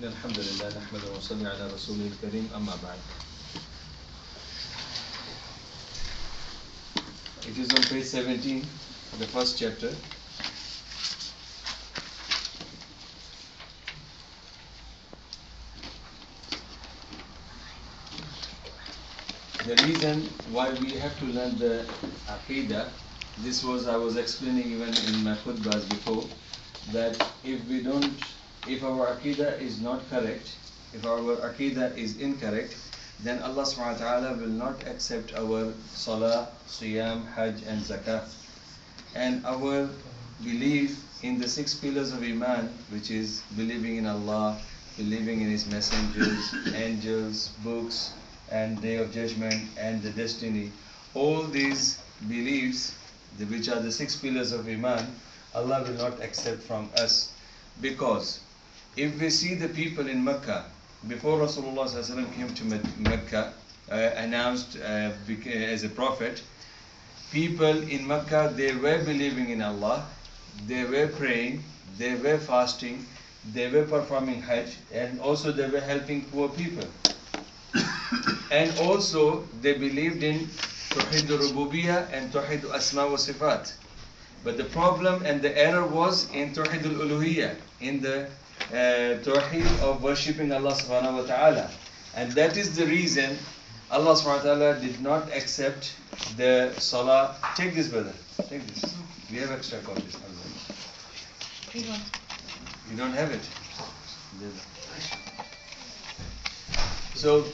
الحمد لله نحمده ونصلي على رسوله الكريم أما بعد. It is on page 17, the first chapter. The reason why we have to learn the Aqidah, I was explaining even in my khutbahs before, that if our Aqidah is not correct, if our Aqidah is incorrect, then Allah subhanahu wa ta'ala will not accept our Salah, Siyam, Hajj and Zakah. And our belief in the 6 pillars of Iman, which is believing in Allah, believing in His messengers, angels, books, and Day of Judgment and the destiny, all these beliefs, which are the 6 pillars of Iman, Allah will not accept from us. Because if we see the people in Mecca, before Rasulullah came to Mecca, announced as a prophet, people in Mecca, they were believing in Allah, they were praying, they were fasting, they were performing Hajj, and also they were helping poor people. And also they believed in Tawheed al-Rububiyyah and Tawheed al-Asma wa Sifat. But the problem and the error was in Tawheed al-Uluhiyyah, in the Tawheed of worshipping Allah subhanahu wa ta'ala. And that is the reason Allah subhanahu wa ta'ala did not accept the Salah. Take this, brother. Take this. We have extra copies. You don't have it? So,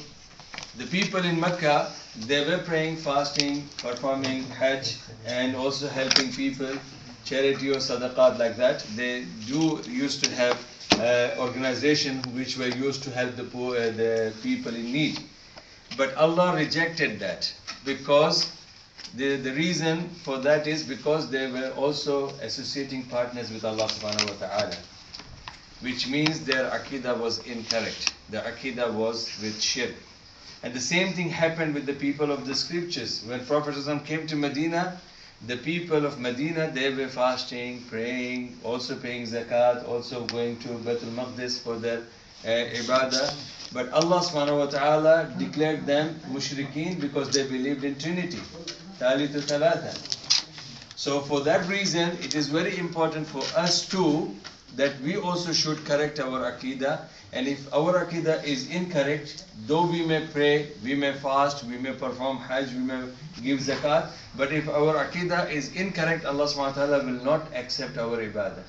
the people in Mecca, they were praying, fasting, performing Hajj, and also helping people, charity or sadaqat like that. They used to have organization which were used to help the poor, the people in need. But Allah rejected that because the reason for that is because they were also associating partners with Allah subhanahu wa ta'ala, which means their aqidah was incorrect. Their aqidah was with shirk. And the same thing happened with the people of the scriptures. When Prophet ﷺ came to Medina, the people of Medina, they were fasting, praying, also paying zakat, also going to Baitul Maqdis for their ibadah. But Allah subhanahu wa ta'ala declared them mushrikeen because they believed in Trinity. Thalithu Thalatha. So for that reason, it is very important for us too that we also should correct our aqidah. And if our aqidah is incorrect, though we may pray, we may fast, we may perform Hajj, we may give zakat, but if our aqidah is incorrect, Allah subhanahu wa ta'ala will not accept our ibadah.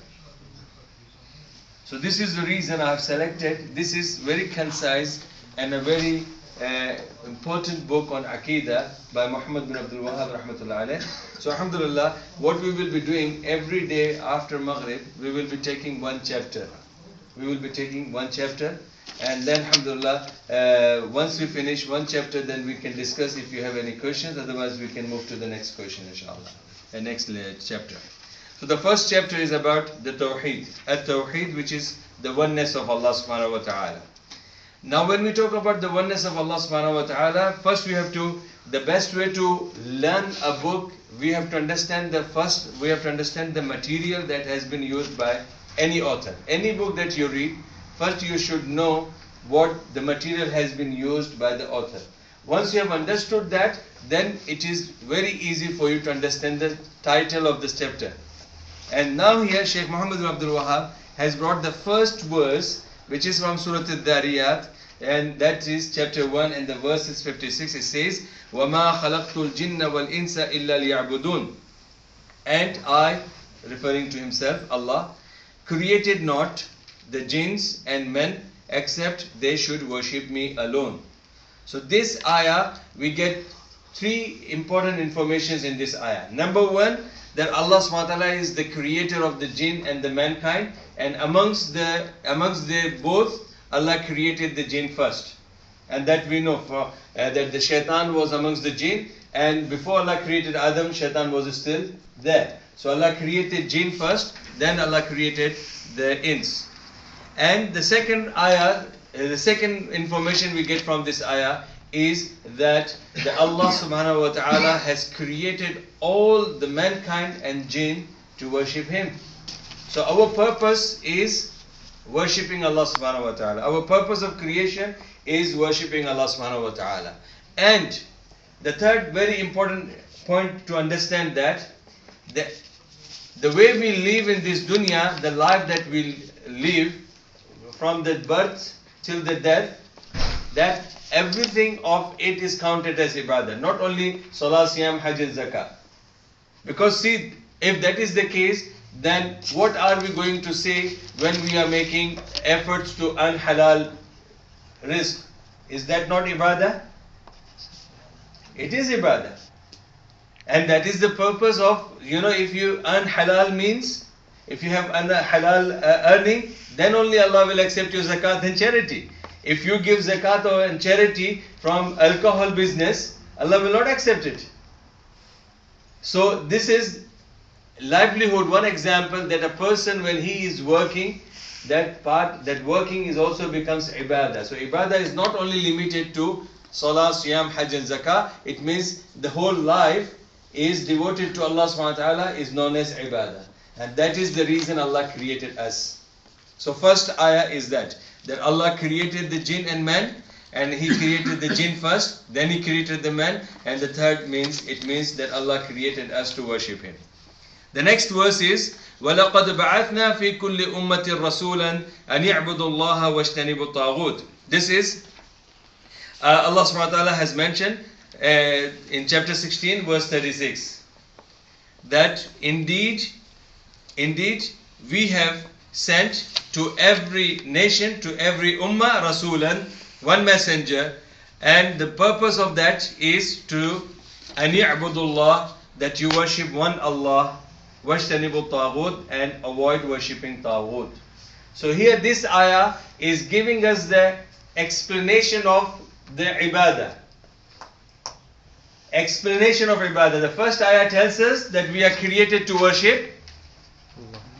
So this is the reason I have selected. This is very concise and a very important book on aqidah by Muhammad bin Abdul Wahhab rahmatullah alayh. So alhamdulillah, what we will be doing every day after Maghrib, we will be taking one chapter. We will be taking one chapter, and then alhamdulillah, once we finish one chapter, then we can discuss if you have any questions. Otherwise we can move to the next question inshallah, the next chapter. So the first chapter is about the Tawheed, at-Tawheed, which is the oneness of Allah subhanahu wa ta'ala. Now when we talk about the oneness of Allah subhanahu wa ta'ala, first the best way to learn a book, we have to understand the material that has been used by any author. Any book that you read, first you should know what the material has been used by the author. Once you have understood that, then it is very easy for you to understand the title of this chapter. And now here Shaykh Muhammad bin Abdul Wahhab has brought the first verse, which is from Surah Al-Dhariyat, and that is chapter 1 and the verse is 56. It says, وَمَا خَلَقْتُ الْجِنَّ وَالْإِنسَ إِلَّا لِيَعْبُدُونَ. And I, referring to himself, Allah, created not the jinns and men except they should worship me alone. So this ayah, we get 3 important informations in this ayah. Number 1, that Allah subhanahu wa ta'ala is the creator of the jinn and the mankind, and amongst the both, Allah created the jinn first. And that we know that the shaitan was amongst the jinn, and before Allah created Adam, shaitan was still there. So Allah created jinn first, then Allah created the ins. And the second ayah, the second information we get from this ayah is that the Allah subhanahu wa ta'ala has created all the mankind and jinn to worship Him. So our purpose is worshipping Allah subhanahu wa ta'ala. Our purpose of creation is worshipping Allah subhanahu wa ta'ala. And the third very important point to understand that the way we live in this dunya, the life that we live from the birth till the death, that everything of it is counted as ibadah. Not only salah, siyam, hajj and zakah. Because see, if that is the case, then what are we going to say when we are making efforts to earn halal rizq? Is that not ibadah? It is ibadah. And that is the purpose of, if you earn halal means, if you have halal earning, then only Allah will accept your zakat and charity. If you give zakat and charity from alcohol business, Allah will not accept it. So this is livelihood, one example that a person when he is working, that working is also becomes ibadah. So ibadah is not only limited to salah, siyam, hajj and zakah. It means the whole life is devoted to Allah subhanahu wa ta'ala is known as ibadah. And that is the reason Allah created us. So first ayah is that Allah created the jinn and man, and He created the jinn first, then He created the man, and the third means that Allah created us to worship Him. The next verse is وَلَقَدْ بَعَثْنَا فِي كُلِّ أُمَّةٍ رَسُولًا أَنْ يَعْبُدُوا اللَّهَ وَاجْتَنِبُوا الطَّاغُوتَ. This is Allah subhanahu wa ta'ala has mentioned in chapter 16 verse 36 that indeed we have sent to every nation, to every ummah, rasulan, one messenger, and the purpose of that is to an ya'budullah, that you worship one Allah, wajtanibu taghut, and avoid worshipping taghut. So here this ayah is giving us the explanation of the ibadah. Explanation of ibadah. The first ayah tells us that we are created to worship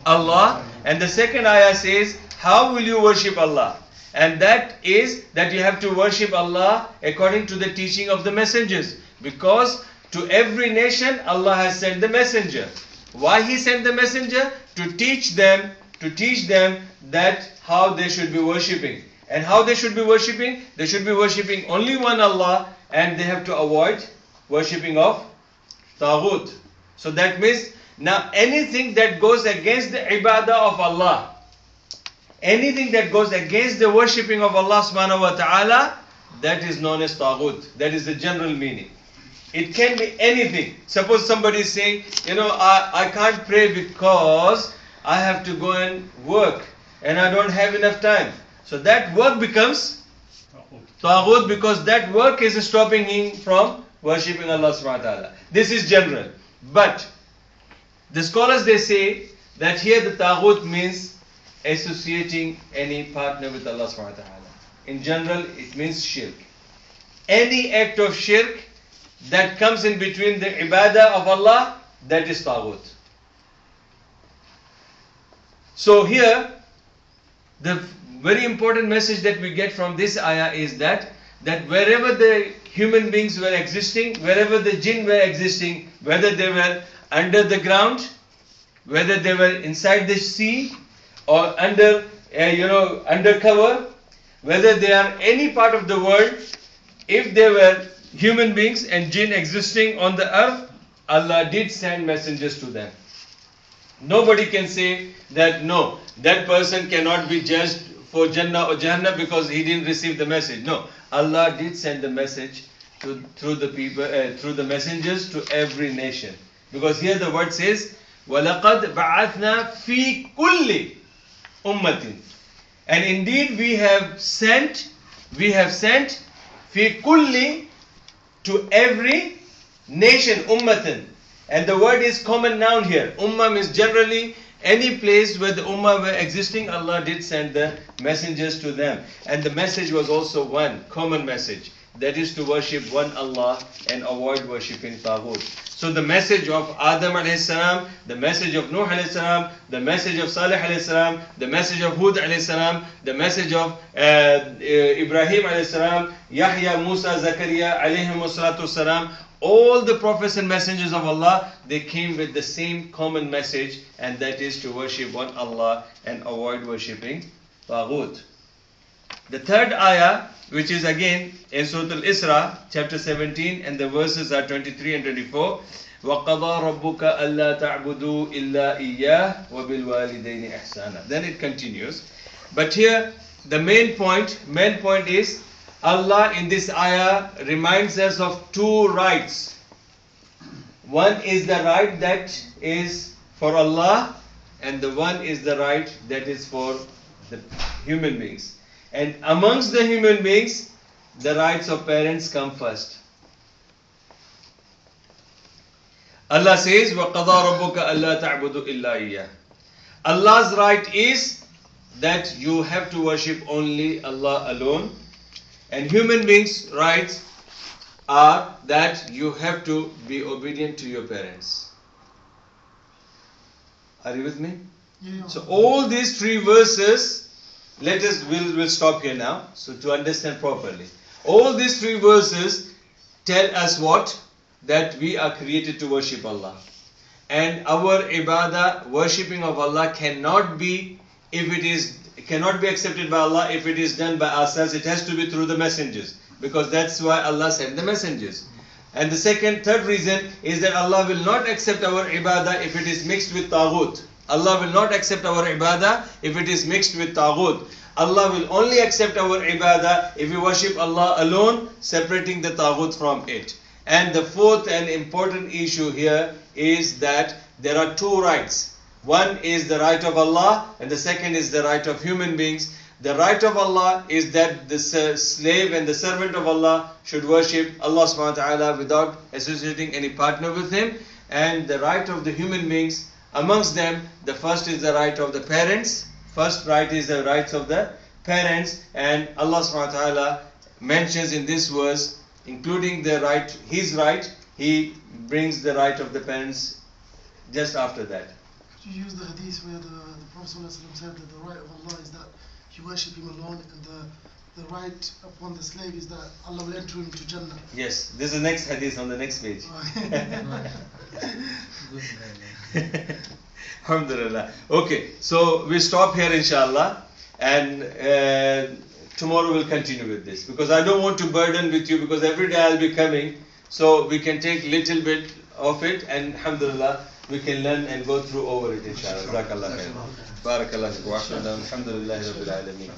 Allah, and the second ayah says, how will you worship Allah? And that is that you have to worship Allah according to the teaching of the messengers. Because to every nation Allah has sent the messenger. Why He sent the messenger? To teach them that how they should be worshipping. And how they should be worshipping? They should be worshipping only one Allah, and they have to avoid worshipping of taghut. So that means now anything that goes against the ibadah of Allah, anything that goes against the worshipping of Allah subhanahu wa ta'ala, that is known as taghut. That is the general meaning. It can be anything. Suppose somebody is saying, I can't pray because I have to go and work and I don't have enough time. So that work becomes taghut, because that work is stopping him from worshipping Allah subhanahu wa ta'ala. This is general. But the scholars, they say that here the taghut means associating any partner with Allah subhanahu wa ta'ala. In general, it means shirk. Any act of shirk that comes in between the ibadah of Allah, that is taghut. So here, the very important message that we get from this ayah is that wherever the human beings were existing, wherever the jinn were existing, whether they were under the ground, whether they were inside the sea or under cover, whether they are any part of the world, if they were human beings and jinn existing on the earth, Allah did send messengers to them. Nobody can say that no, that person cannot be judged for Jannah or Jahannam because he didn't receive the message. No, Allah did send the message through the people, through the messengers to every nation. Because here the word says, وَلَقَدْ بَعَثْنَا فِي كُلِّ أُمَّةٍ. And indeed we have sent فِي كُلِّ, to every nation, ummatan. And the word is common noun here. Ummah means generally any place where the ummah were existing, Allah did send the messengers to them. And the message was also one, common message. That is to worship one Allah and avoid worshipping taghut. So the message of Adam alayhi salam, the message of Nuh alayhi salam, the message of Salih alayhi salam, the message of Hud alayhi salam, the message of Ibrahim alayhi salam, Yahya, Musa, Zakaria alayhim salatu salam, all the prophets and messengers of Allah, they came with the same common message, and that is to worship one Allah and avoid worshipping Taghut. The third ayah, which is again in Surah Al-Isra, chapter 17, and the verses are 23 and 24. وَقَضَى رَبُّكَ أَلَّا تَعْبُدُوا إِلَّا إِيَّاهُ وَبِالْوَالِدَيْنِ إِحْسَانًا. Then it continues. But here the main point is Allah in this ayah reminds us of two rights. One is the right that is for Allah, and the one is the right that is for the human beings. And amongst the human beings, the rights of parents come first. Allah says, وَقَضَى رَبُّكَ أَلَّا تَعْبُدُوا إِلَّا إِيَّاهُ. Allah's right is that you have to worship only Allah alone. And human beings' rights are that you have to be obedient to your parents. Are you with me? Yeah. So all these three verses, we'll stop here now, so to understand properly. All these three verses tell us what? That we are created to worship Allah. And our ibadah, worshipping of Allah cannot be accepted by Allah if it is done by ourselves. It has to be through the messengers, because that's why Allah sent the messengers. And the third reason is that Allah will not accept our ibadah if it is mixed with taghut. Allah will not accept our ibadah if it is mixed with taghut. Allah will only accept our ibadah if we worship Allah alone, separating the taghut from it. And the fourth and important issue here is that there are two rights. One is the right of Allah, and the second is the right of human beings. The right of Allah is that the slave and the servant of Allah should worship Allah subhanahu wa ta'ala without associating any partner with Him. And the right of the human beings, amongst them, the first is the right of the parents. First right is the rights of the parents, and Allah subhanahu wa ta'ala mentions in this verse, including the right, His right, He brings the right of the parents just after that. Could you use the hadith where the Prophet ﷺ said that the right of Allah is that you worship Him alone, and the right upon the slave is that Allah will enter him to Jannah? Yes, this is the next hadith on the next page. Alhamdulillah. Okay, so we stop here inshallah, and tomorrow we'll continue with this, because I don't want to burden with you, because every day I'll be coming, so we can take little bit of it, and alhamdulillah we can learn and go through over it inshallah. Jazakallah khair. Barakallah. Alhamdulillah Rabbil Alameen.